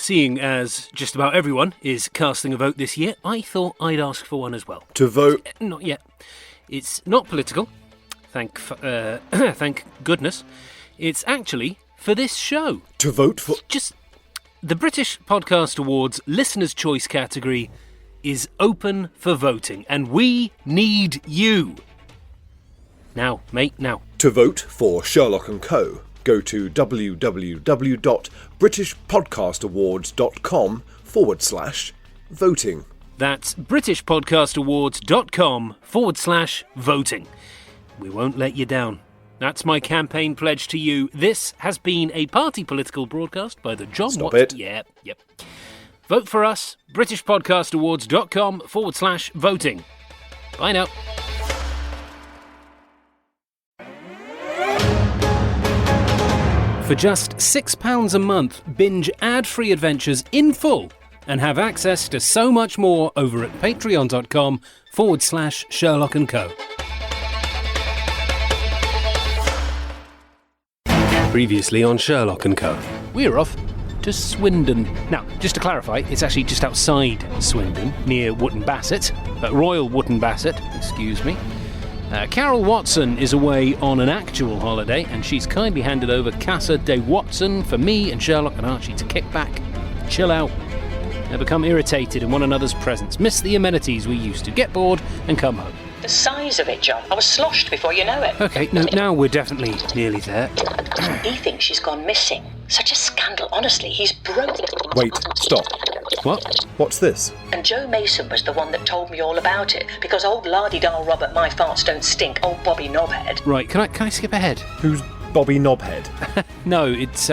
seeing as just about everyone is casting a vote this year, I thought I'd ask for one as well. To vote? Not yet. It's not political. Thank goodness. It's actually for this show. To vote for... Just... The British Podcast Awards Listener's Choice category is open for voting, and we need you. Now, mate, now. To vote for Sherlock & Co., go to www.britishpodcastawards.com/voting. That's britishpodcastawards.com/voting. We won't let you down. That's my campaign pledge to you. This has been a party political broadcast by the John Stop Watt... it. Yep. Vote for us, britishpodcastawards.com/voting. Bye now. For just £6 a month, binge ad-free adventures in full and have access to so much more over at patreon.com/Sherlock & Co. Previously on Sherlock & Co. We're off to Swindon. Now, just to clarify, it's actually just outside Swindon, near Wootton Bassett, Royal Wootton Bassett, excuse me. Carol Watson is away on an actual holiday, and she's kindly handed over Casa de Watson for me and Sherlock and Archie to kick back, chill out, and become irritated in one another's presence, miss the amenities we used to, get bored and come home. The size of it, John. I was sloshed before you know it. Okay, no, now we're definitely nearly there. He thinks she's gone missing. Such a scandal, honestly. He's broken. Wait, stop. What? What's this? And Joe Mason was the one that told me all about it, because old lardy-dar Robert My Farts Don't Stink, old Bobby Knobhead. Right, can I skip ahead? Who's Bobby Knobhead? No, it's,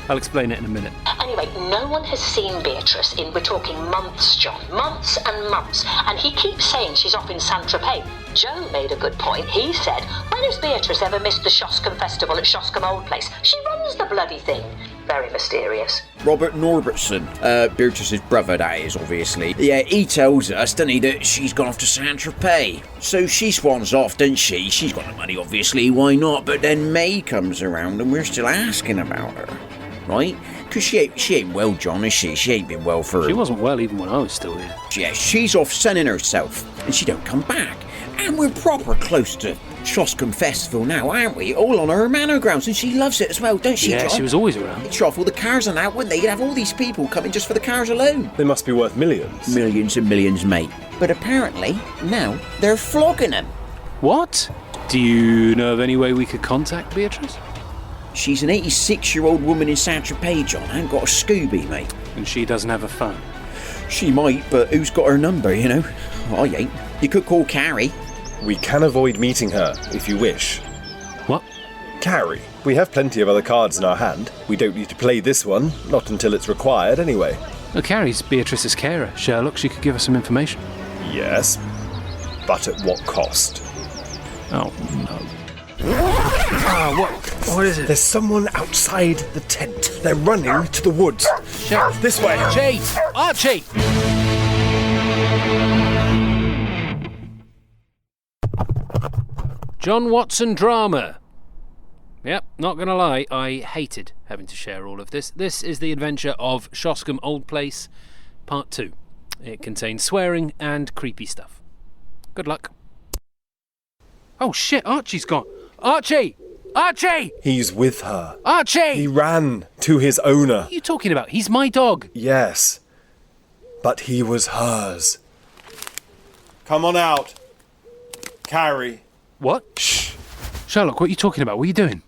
I'll explain it in a minute. Anyway, no one has seen Beatrice in, we're talking months, John. Months and months. And he keeps saying she's off in Saint-Tropez. Joe made a good point. He said, when has Beatrice ever missed the Shoscombe Festival at Shoscombe Old Place? She runs the bloody thing. Very mysterious. Robert Norbertson, Beatrice's brother, that is, obviously. Yeah, he tells us, doesn't he, that she's gone off to Saint-Tropez. So she swans off, doesn't she? She's got the money, obviously, why not? But then May comes around and we're still asking about her. Right? Because she ain't well, John, is she? She ain't been well for her. She wasn't well even when I was still here. Yeah, she's off sunning herself, and she don't come back. And we're proper close to Shoscombe Festival now, aren't we? All on her manor grounds, and she loves it as well, don't she, Yeah, John? she was always around. They'd show off all the cars and that, wouldn't they? You'd have all these people coming just for the cars alone. They must be worth millions. Millions and millions, mate. But apparently, now, they're flogging them. What? Do you know of any way we could contact Beatrice? She's an 86-year-old woman in Saint-Tropez, John. I ain't got a Scooby, mate. And she doesn't have a phone? She might, but who's got her number, you know? I ain't. You could call Carrie. We can avoid meeting her, if you wish. What? Carrie. We have plenty of other cards in our hand. We don't need to play this one, not until it's required anyway. Well, Carrie's Beatrice's carer. Sherlock, she could give us some information. Yes, but at what cost? Oh, no. What is it? There's someone outside the tent. They're running to the woods. This way. Archie! John Watson drama. Yep, not gonna lie, I hated having to share all of this. This is the adventure of Shoscombe Old Place, Part 2. It contains swearing and creepy stuff. Good luck. Oh shit, Archie's gone. Archie! Archie! He's with her. Archie! He ran to his owner. What are you talking about? He's my dog. Yes, but he was hers. Come on out. Carrie. What? Shh. Sherlock, what are you talking about? What are you doing?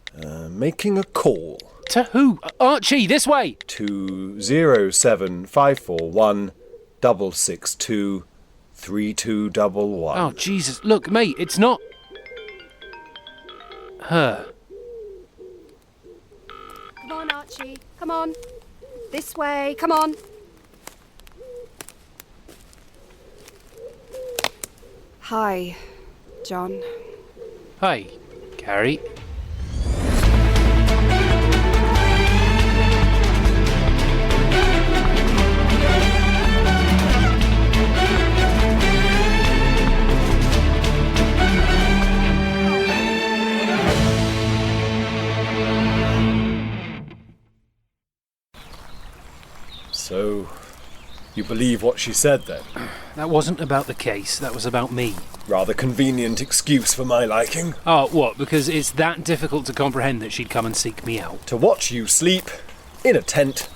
Making a call. To who? Archie, this way! To 07541 662 3211. Oh, Jesus. Look, mate, it's not... her. Come on, Archie. Come on. This way. Come on. Hi, John. Hi, Carrie. So, you believe what she said then? That wasn't about the case, that was about me. Rather convenient excuse for my liking. Oh, what? Because it's that difficult to comprehend that she'd come and seek me out. To watch you sleep, in a tent,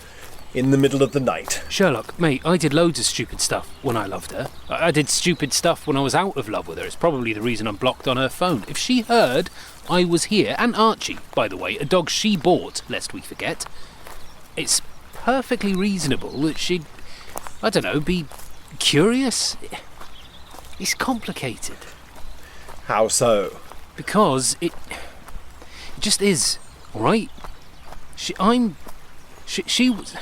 in the middle of the night. Sherlock, mate, I did loads of stupid stuff when I loved her. I did stupid stuff when I was out of love with her. It's probably the reason I'm blocked on her phone. If she heard I was here, and Archie, by the way, a dog she bought, lest we forget, it's perfectly reasonable that she'd, I don't know, be curious. It's complicated. How so? Because it just is, all right? She was...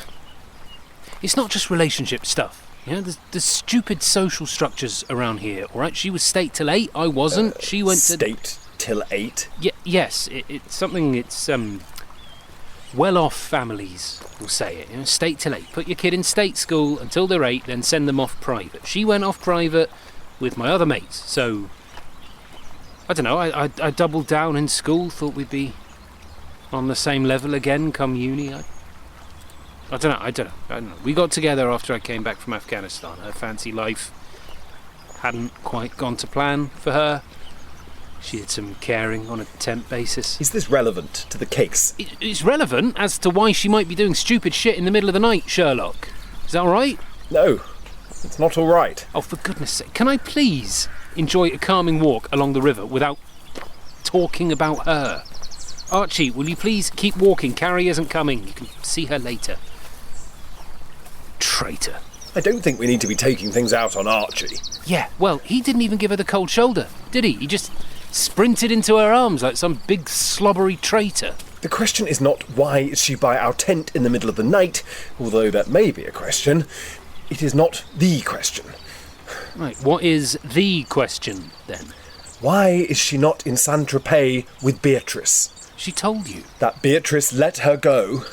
It's not just relationship stuff. You know, there's stupid social structures around here, all right? She was state till 8, I wasn't. She went to... State till 8? Yes, it's something, it's, well-off families will say it. You know, state till 8. Put your kid in state school until they're 8, then send them off private. She went off private with my other mates, so... I don't know, I doubled down in school, thought we'd be on the same level again come uni. I don't know. We got together after I came back from Afghanistan. Her fancy life hadn't quite gone to plan for her. She did some caring on a temp basis. Is this relevant to the case? It's relevant as to why she might be doing stupid shit in the middle of the night, Sherlock. Is that all right? No, it's not all right. Oh, for goodness sake. Can I please enjoy a calming walk along the river without talking about her? Archie, will you please keep walking? Carrie isn't coming. You can see her later. Traitor. I don't think we need to be taking things out on Archie. Yeah, well, he didn't even give her the cold shoulder, did he? He just sprinted into her arms like some big slobbery traitor. The question is not why is she by our tent in the middle of the night, although that may be a question. It is not the question. Right, what is the question, then? Why is she not in Saint-Tropez with Beatrice? She told you. That Beatrice let her go?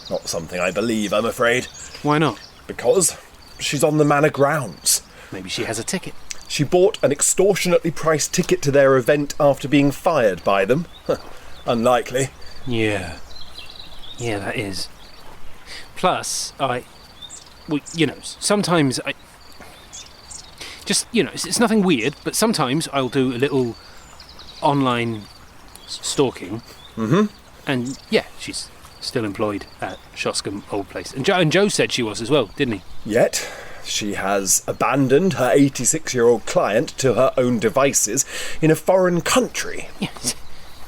Not something I believe, I'm afraid. Why not? Because she's on the manor grounds. Maybe she has a ticket. She bought an extortionately priced ticket to their event after being fired by them. Unlikely. Yeah, that is. Plus, sometimes I... Just, it's nothing weird, but sometimes I'll do a little online stalking. Mm-hmm. And, yeah, she's still employed at Shoscombe Old Place. And Joe said she was as well, didn't he? Yet, she has abandoned her 86-year-old client to her own devices in a foreign country. Yes.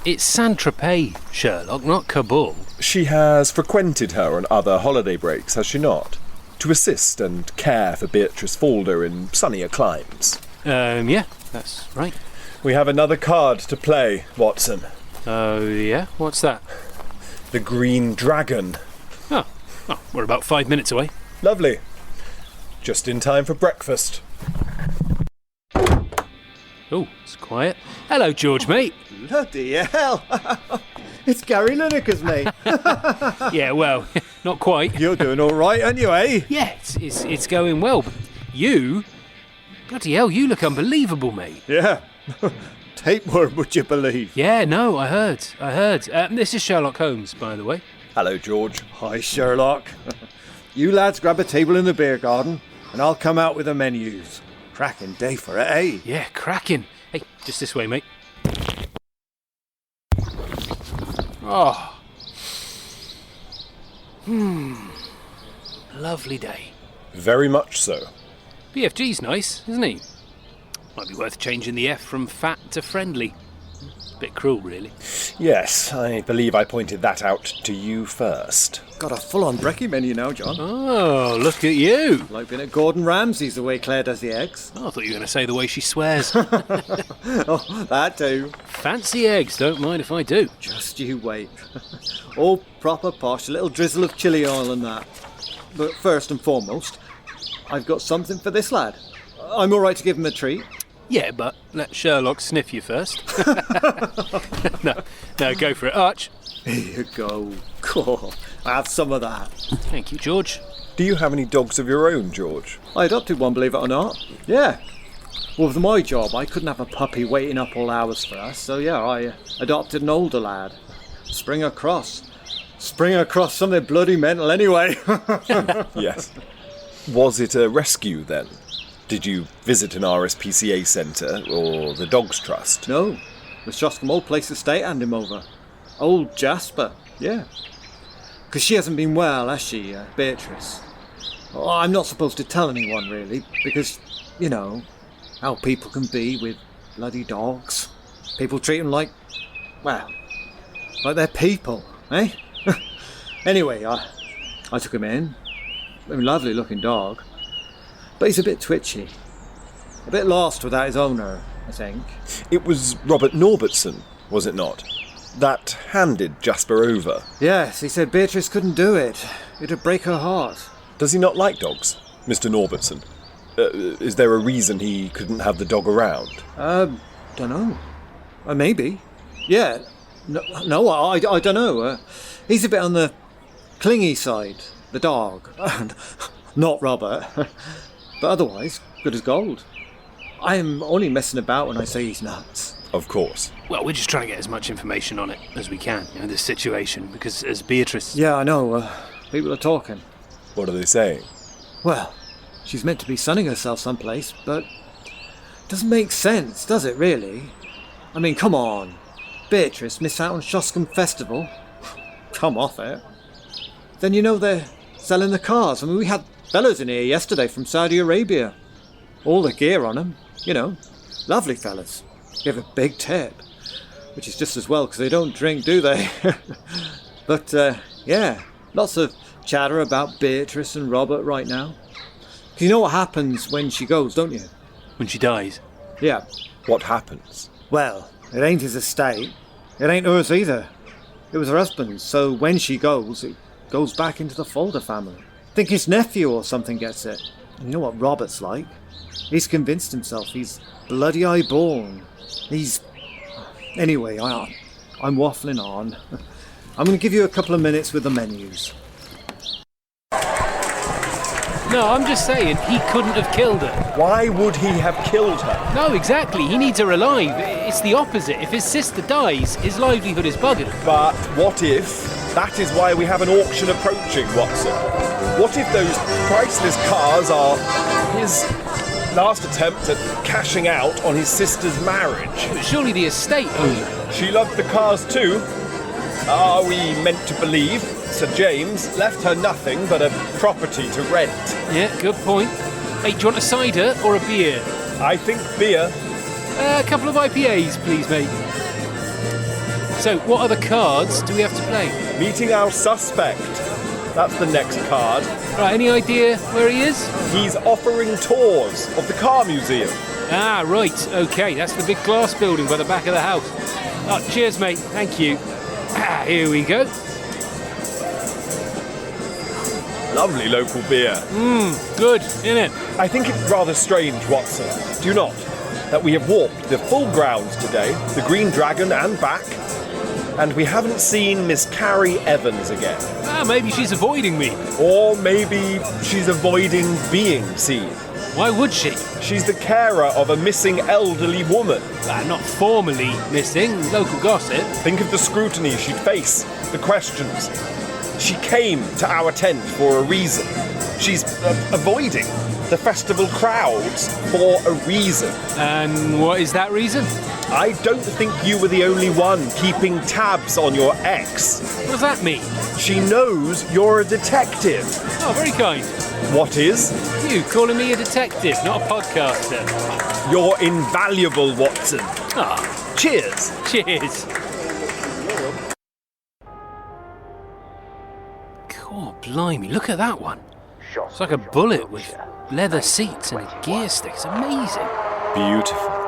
It's Saint-Tropez, Sherlock, not Kabul. She has frequented her on other holiday breaks, has she not? To assist and care for Beatrice Falder in sunnier climes. Yeah, that's right. We have another card to play, Watson. Oh, yeah? What's that? The Green Dragon. Oh, we're about 5 minutes away. Lovely. Just in time for breakfast. Oh, it's quiet. Hello, George, mate. Bloody hell! It's Gary Lineker's, mate. Yeah, well, not quite. You're doing all right, aren't you, eh? Yeah, it's going well. But you... Bloody hell, you look unbelievable, mate. Yeah. Tapeworm, would you believe? Yeah, no, I heard. This is Sherlock Holmes, by the way. Hello, George. Hi, Sherlock. You lads grab a table in the beer garden, and I'll come out with the menus. Cracking day for it, eh? Yeah, cracking. Hey, just this way, mate. Oh. Lovely day. Very much so. BFG's nice, isn't he? Might be worth changing the F from fat to friendly. Bit cruel, really. Yes, I believe I pointed that out to you first. Got a full-on brekkie menu now, John. Oh, look at you. Like being at Gordon Ramsay's the way Claire does the eggs. Oh, I thought you were going to say the way she swears. Oh, that too. Fancy eggs, don't mind if I do. Just you wait. All proper posh, a little drizzle of chili oil and that. But first and foremost, I've got something for this lad. I'm all right to give him a treat. Yeah, but let Sherlock sniff you first. No, go for it. Arch. Here you go. Cool. Have some of that. Thank you, George. Do you have any dogs of your own, George? I adopted one, believe it or not. Yeah. Well, with my job, I couldn't have a puppy waiting up all hours for us, so yeah, I adopted an older lad. Springer Cross. spring across something bloody mental anyway. Yes. Was it a rescue then? Did you visit an RSPCA centre or the Dogs Trust? No, the Shoscombe Old Place Estate handed him over. Old Jasper, yeah. Because she hasn't been well, has she, Beatrice? Well, I'm not supposed to tell anyone, really, because, you know, how people can be with bloody dogs. People treat them like they're people, eh? Anyway, I took him in. A lovely looking dog. But he's a bit twitchy. A bit lost without his owner, I think. It was Robert Norbertson, was it not? That handed Jasper over. Yes, he said Beatrice couldn't do it. It'd break her heart. Does he not like dogs, Mr. Norbertson? Is there a reason he couldn't have the dog around? Dunno. Maybe. Yeah. No, I don't know. He's a bit on the clingy side, the dog. Not Robert. But otherwise, good as gold. I'm only messing about when I say he's nuts. Of course. Well, we're just trying to get as much information on it as we can, this situation, because as Beatrice... Yeah, I know. People are talking. What are they saying? Well, she's meant to be sunning herself someplace, but... doesn't make sense, does it, really? I mean, come on. Beatrice miss out on Shoscombe Festival? Come off it. Then they're selling the cars. I mean, we had fellas in here yesterday from Saudi Arabia. All the gear on them, Lovely fellas. Give a big tip. Which is just as well, because they don't drink, do they? But, yeah, lots of chatter about Beatrice and Robert right now. 'Cause you know what happens when she goes, don't you? When she dies. Yeah. What happens? Well, it ain't his estate. It ain't hers either. It was her husband's, so when she goes, it goes back into the Falder family. Think his nephew or something gets it. And you know what Robert's like? He's convinced himself he's bloody highborn. Anyway, I'm waffling on. I'm going to give you a couple of minutes with the menus. No, I'm just saying, he couldn't have killed her. Why would he have killed her? No, exactly, he needs her alive. It's the opposite. If his sister dies, his livelihood is buggered. But what if that is why we have an auction approaching, Watson? What if those priceless cars are his last attempt at cashing out on his sister's marriage? Surely the estate owner. She loved the cars too. Are we meant to believe Sir James left her nothing but a property to rent? Yeah, good point. Hey, do you want a cider or a beer? I think beer. A couple of IPAs, please, mate. So, what other cards do we have to play? Meeting our suspect. That's the next card. Right, any idea where he is? He's offering tours of the car museum. Ah, right, okay, that's the big glass building by the back of the house. Oh, cheers, mate, thank you. Ah, here we go. Lovely local beer. Good, innit? I think it's rather strange, Watson, do you not, that we have walked the full grounds today, the Green Dragon and back, and we haven't seen Miss Carrie Evans again. Ah, maybe she's avoiding me. Or maybe she's avoiding being seen. Why would she? She's the carer of a missing elderly woman. Ah, not formally missing, local gossip. Think of the scrutiny she'd face, the questions. She came to our tent for a reason. She's avoiding the festival crowds for a reason. And what is that reason? I don't think you were the only one keeping tabs on your ex. What does that mean? She knows you're a detective. Oh, very kind. What is? You calling me a detective, not a podcaster. You're invaluable, Watson. Ah, Cheers. cheers. God, blimey, look at that one. It's like a bullet with leather seats and a gear stick. It's amazing. Beautiful.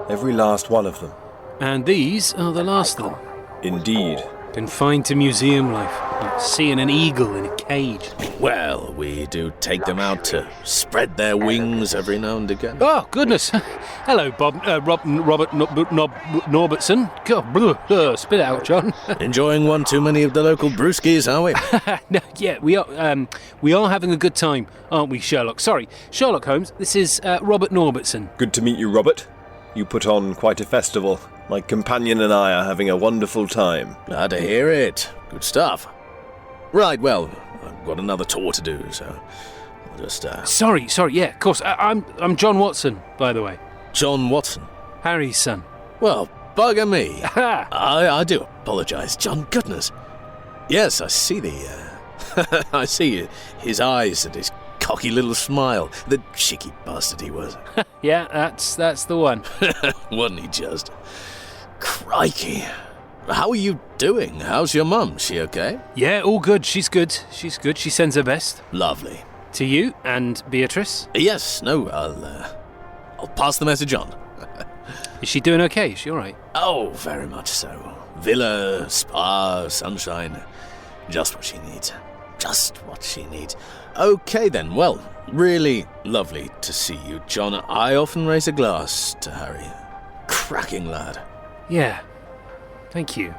Every last one of them. And these are the last of them. Indeed. Confined to museum life. Like seeing an eagle in a cage. Well, we do take them out to spread their wings every now and again. Oh, goodness. Hello, Robert Norbertson. God, spit it out, John. Enjoying one too many of the local brewskis, are we? No, yeah, we are having a good time, aren't we, Sherlock? Sorry, Sherlock Holmes, this is Robert Norbertson. Good to meet you, Robert. You put on quite a festival. My companion and I are having a wonderful time. Glad to hear it. Good stuff. Right, well, I've got another tour to do, so I'll just, Sorry, yeah, of course. I'm John Watson, by the way. John Watson? Harry's son. Well, bugger me. Ha! I do apologise, John. Goodness. Yes, I see I see his eyes and his cocky little smile. The cheeky bastard he was. Yeah, that's the one. Wasn't he just? Crikey. How are you doing? How's your mum? She okay? Yeah, all good. She's good. She sends her best. Lovely. To you and Beatrice. Yes, no, I'll pass the message on. Is she doing okay? Is she all right? Oh, very much so. Villa, spa, sunshine. Just what she needs. Just what she needs. Okay then, well, really lovely to see you, John. I often raise a glass to Harry. Cracking lad. Yeah. Thank you.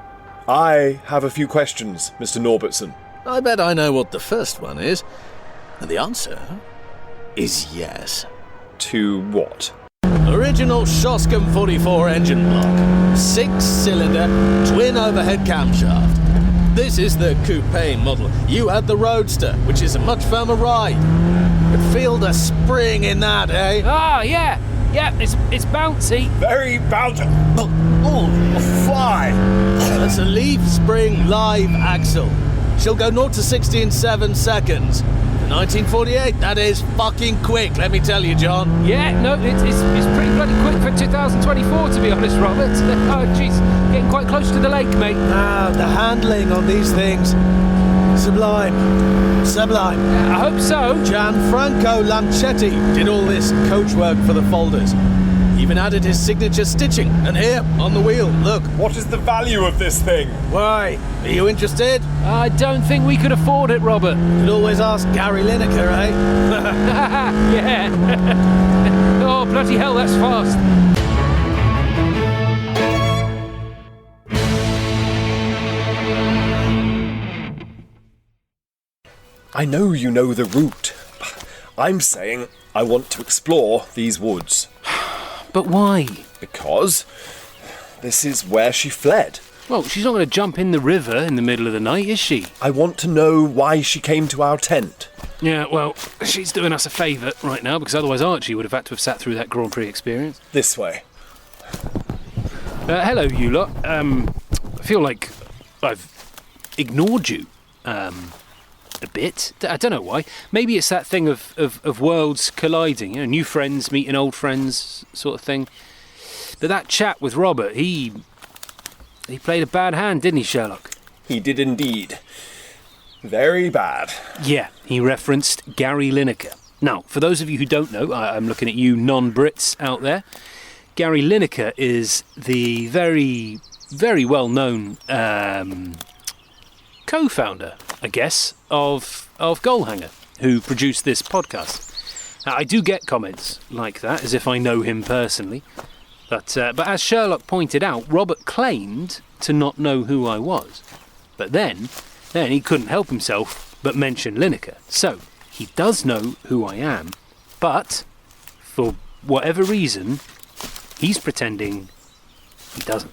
I have a few questions, Mr. Norbertson. I bet I know what the first one is. And the answer is yes. To what? Original Shoscombe 44 engine block. 6-cylinder, twin overhead camshaft. This is the coupe model. You had the Roadster, which is a much firmer ride. Could feel the spring in that, eh? Ah, yeah. Yeah, it's bouncy. Very bouncy. Oh, a fly. That's a leaf spring live axle. She'll go 0 to 60 in 7 seconds. For 1948, that is fucking quick, let me tell you, John. Yeah, no, it's pretty bloody quick for 2024, to be honest, Robert. Oh, jeez, getting quite close to the lake, mate. Ah, the handling on these things. Sublime. Sublime. I hope so. Gianfranco Lancetti did all this coach work for the Falders. Even added his signature stitching. And here, on the wheel, look. What is the value of this thing? Why? Are you interested? I don't think we could afford it, Robert. Could always ask Gary Lineker, eh? Yeah. Oh, bloody hell, that's fast. I know you know the route. I'm saying I want to explore these woods. But why? Because this is where she fled. Well, she's not going to jump in the river in the middle of the night, is she? I want to know why she came to our tent. Yeah, well, she's doing us a favour right now, because otherwise Archie would have had to have sat through that Grand Prix experience. This way. Hello, you lot. I feel like I've ignored you. A bit. I don't know why. Maybe it's that thing of worlds colliding, you know, new friends meeting old friends sort of thing. But that chat with Robert, he played a bad hand, didn't he, Sherlock? He did indeed. Very bad. Yeah, he referenced Gary Lineker. Now, for those of you who don't know, I'm looking at you non-Brits out there. Gary Lineker is the very, very well-known co-founder, I guess, of Goalhanger, who produced this podcast. Now, I do get comments like that, as if I know him personally. But as Sherlock pointed out, Robert claimed to not know who I was. But then he couldn't help himself but mention Lineker. So, he does know who I am, but for whatever reason, he's pretending he doesn't.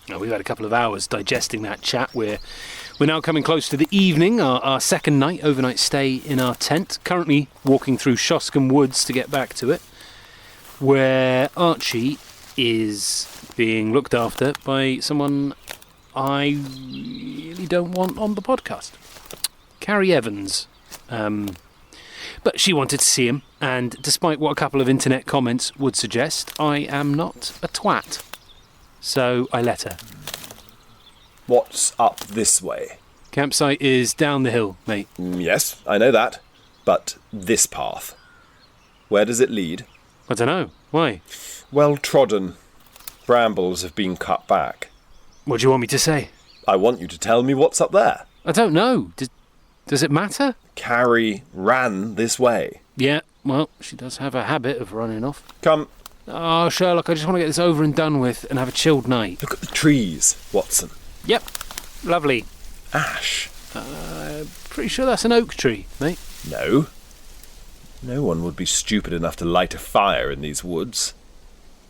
Now, we've had a couple of hours digesting that chat. We're now coming close to the evening, our second night, overnight stay in our tent. Currently walking through Shoscombe Woods to get back to it, where Archie is being looked after by someone I really don't want on the podcast. Carrie Evans. But she wanted to see him, and despite what a couple of internet comments would suggest, I am not a twat. So I let her. What's up this way? Campsite is down the hill, mate. Yes, I know that. But this path. Where does it lead? I don't know. Why? Well trodden. Brambles have been cut back. What do you want me to say? I want you to tell me what's up there. I don't know. Does it matter? Carrie ran this way. Yeah, well, she does have a habit of running off. Come. Oh, Sherlock, I just want to get this over and done with and have a chilled night. Look at the trees, Watson. Yep, lovely. Ash. Pretty sure that's an oak tree, mate. No. No one would be stupid enough to light a fire in these woods.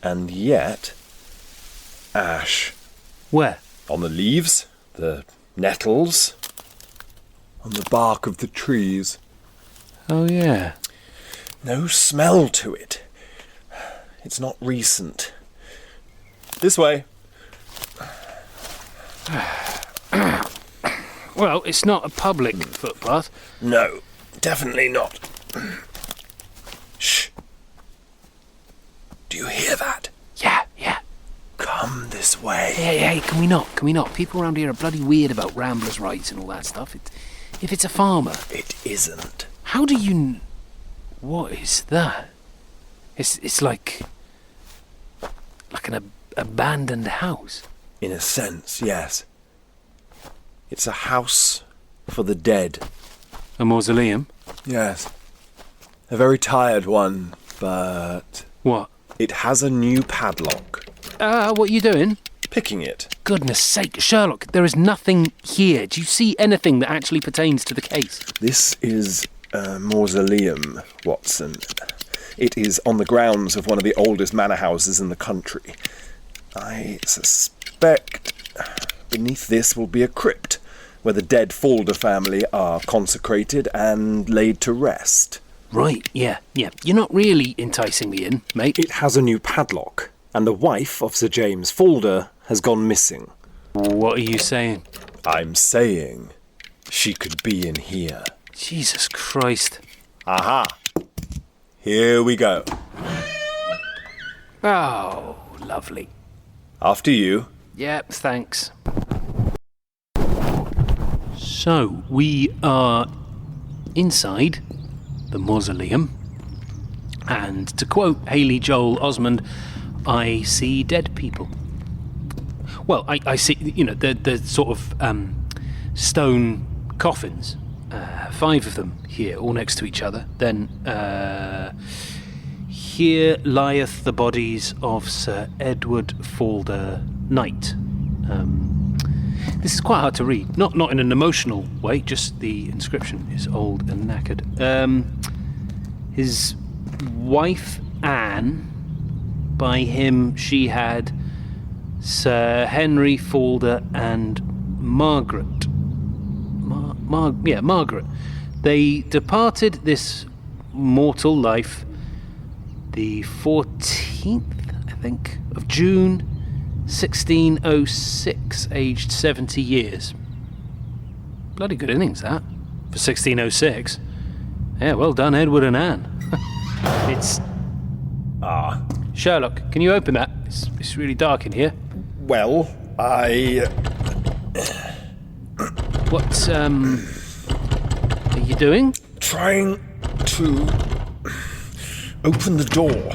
And yet... ash. Where? On the leaves, the nettles on the bark of the trees. Oh, yeah. No smell to it. It's not recent. This way. Well, it's not a public footpath. No, definitely not. Shh. Do you hear that? Yeah. Come this way. Hey, can we not? People around here are bloody weird about ramblers' rights and all that stuff. If it's a farmer... It isn't. How do you... What is that? It's like an abandoned house. In a sense, yes. It's a house for the dead. A mausoleum? Yes. A very tired one, but... What? It has a new padlock. What are you doing? Picking it. Goodness sake, Sherlock, there is nothing here. Do you see anything that actually pertains to the case? This is a mausoleum, Watson. It is on the grounds of one of the oldest manor houses in the country. I suspect beneath this will be a crypt, where the dead Falder family are consecrated and laid to rest. Right, yeah. You're not really enticing me in, mate. It has a new padlock, and the wife of Sir James Falder has gone missing. What are you saying? I'm saying she could be in here. Jesus Christ. Aha! Here we go. Oh, lovely. After you. Yep, thanks. So, we are inside the mausoleum, and to quote Haley Joel Osmond, I see dead people. Well, I see, the sort of stone coffins, 5 of them here, all next to each other. Then, here lieth the bodies of Sir Edward Falder, Knight. This is quite hard to read. Not in an emotional way, just the inscription is old and knackered. His wife, Anne, by him she had Sir Henry Falder and Margaret. Margaret. They departed this mortal life the 14th, I think, of June 1606, aged 70 years. Bloody good innings, that, for 1606. Yeah, well done, Edward and Anne. It's... Sherlock, can you open that? It's really dark in here. Well, What, are you doing? Trying to open the door.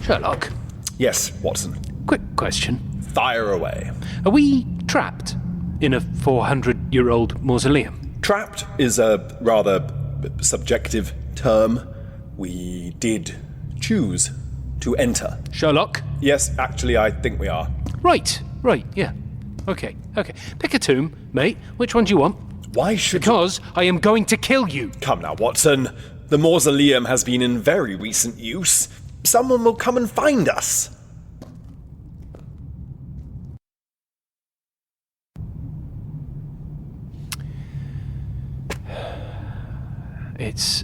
Sherlock, Yes, Watson. quick question. Fire away. Are we trapped in a 400-year-old mausoleum? Trapped is a rather subjective term. We did choose to enter. Sherlock? Yes, actually, I think we are. Right, yeah. Okay. Pick a tomb, mate. Which one do you want? Why should... Because I am going to kill you. Come now, Watson. The mausoleum has been in very recent use. Someone will come and find us.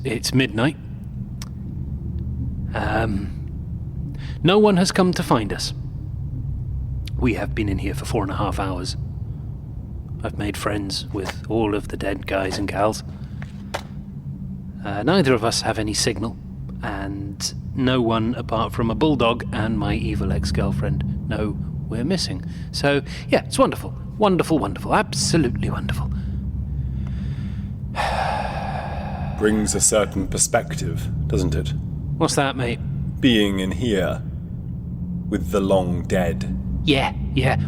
It's midnight. No one has come to find us. We have been in here for 4.5 hours. I've made friends with all of the dead guys and gals. Neither of us have any signal, and no one apart from a bulldog and my evil ex-girlfriend know we're missing. So, yeah, it's wonderful. Wonderful. Absolutely wonderful. Brings a certain perspective, doesn't it? What's that, mate? Being in here with the long dead. Yeah.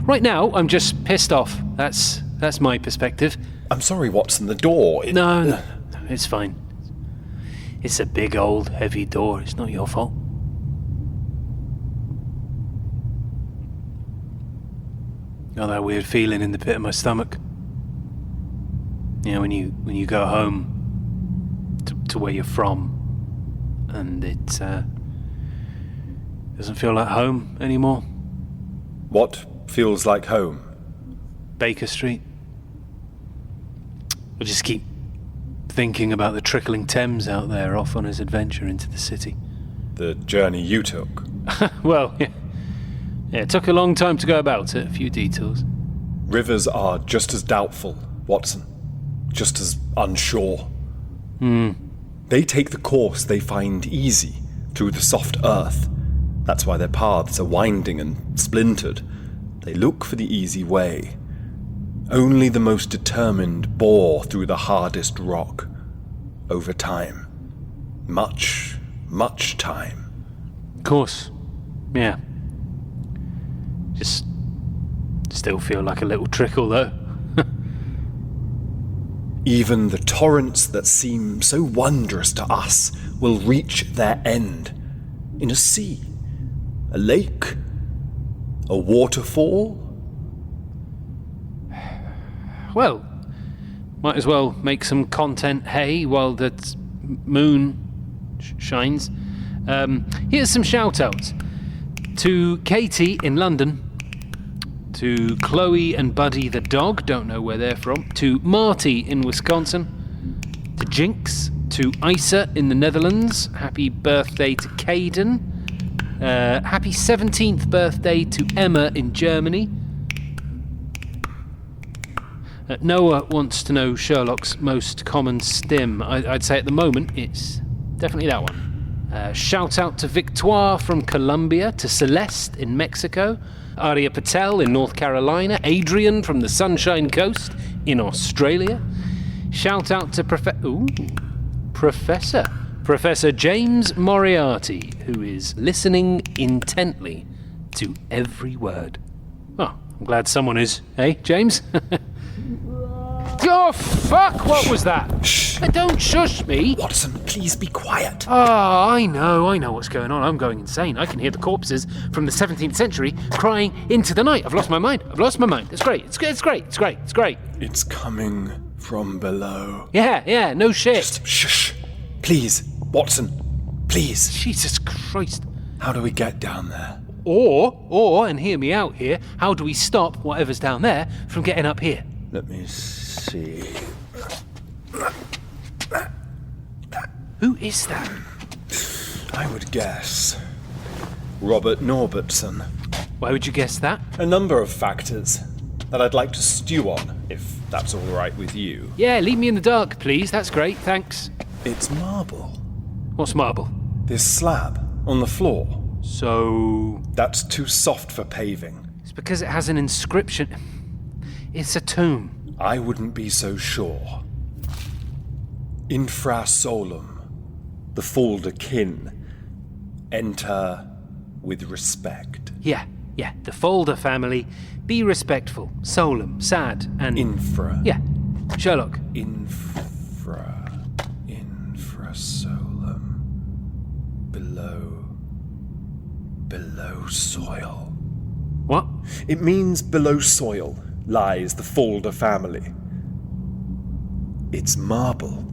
Right now, I'm just pissed off. That's my perspective. I'm sorry, Watson, the door... No, it's fine. It's a big, old, heavy door. It's not your fault. Got that weird feeling in the pit of my stomach. You know, when you go home to where you're from, and it doesn't feel like home anymore. What feels like home? Baker Street. I just keep thinking about the trickling Thames out there off on his adventure into the city. The journey you took. Well, yeah, it took a long time to go about it, a few detours. Rivers are just as doubtful, Watson. Just as unsure. They take the course they find easy, through the soft earth. That's why their paths are winding and splintered. They look for the easy way. Only the most determined bore through the hardest rock. Over time. Much, much time. Of course. Yeah. Just still feel like a little trickle, though. Even the torrents that seem so wondrous to us will reach their end. In a sea. A lake. A waterfall. Well, might as well make some content hay while the moon shines. Here's some shout-outs. To Katie in London. To Chloe and Buddy the dog, don't know where they're from. To Marty in Wisconsin. To Jinx. To Isa in the Netherlands. Happy birthday to Caden. Happy 17th birthday to Emma in Germany. Noah wants to know Sherlock's most common stim. I'd say at the moment it's definitely that one. Shout out to Victoire from Colombia, to Celeste in Mexico, Arya Patel in North Carolina, Adrian from the Sunshine Coast in Australia. Shout out to Professor James Moriarty, who is listening intently to every word. Oh, I'm glad someone is, James? Oh, fuck! What was that? Shh! Don't shush me! Watson, please be quiet. Oh, I know what's going on. I'm going insane. I can hear the corpses from the 17th century crying into the night. I've lost my mind. It's great. It's great. It's coming from below. Yeah, no shit. Just shush. Please, Watson, please. Jesus Christ. How do we get down there? Or, and hear me out here, how do we stop whatever's down there from getting up here? Let me see. Who is that? I would guess Robert Norbertson. Why would you guess that? A number of factors that I'd like to stew on, if that's all right with you. Yeah, leave me in the dark, please. That's great, thanks. It's marble. What's marble? This slab on the floor. So... That's too soft for paving. It's because it has an inscription. It's a tomb. I wouldn't be so sure. Infra solum, the Falder kin, enter with respect. Yeah, the Falder family. Be respectful. Solum, sad, and... Infra. Yeah, Sherlock. Infra solum. Below soil. What? It means below soil lies the Falder family. It's marble.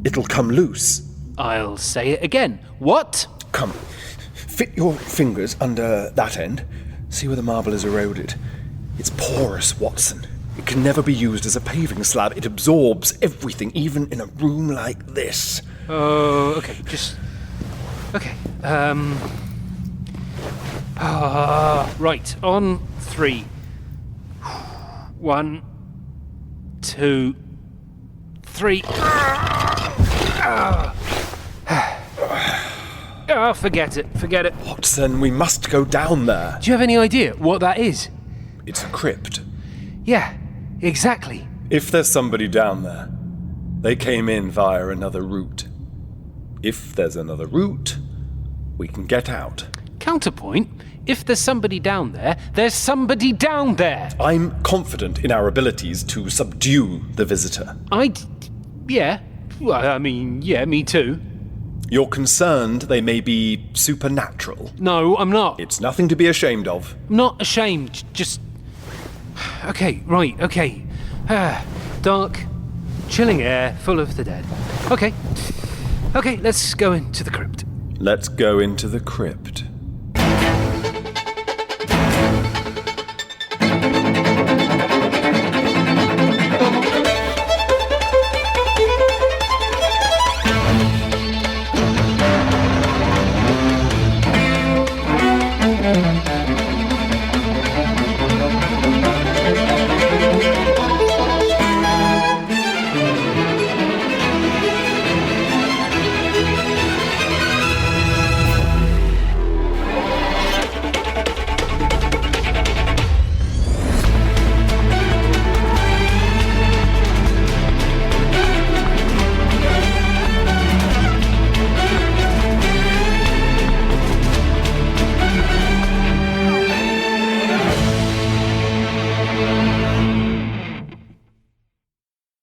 It'll come loose. I'll say it again. What? Come, fit your fingers under that end. See where the marble is eroded. It's porous, Watson. It can never be used as a paving slab. It absorbs everything, even in a room like this. Oh, okay, Okay, right, on 3. 1, 2, 3. Forget it. Watson, we must go down there. Do you have any idea what that is? It's a crypt. Yeah, exactly. If there's somebody down there, they came in via another route. If there's another route, we can get out. Counterpoint, if there's somebody down there, there's somebody down there. I'm confident in our abilities to subdue the visitor. Yeah. Well, I mean, yeah, me too. You're concerned they may be supernatural? No, I'm not. It's nothing to be ashamed of. I'm not ashamed, just... Okay. Dark, chilling air, full of the dead. Okay, let's go into the crypt. Let's go into the crypt.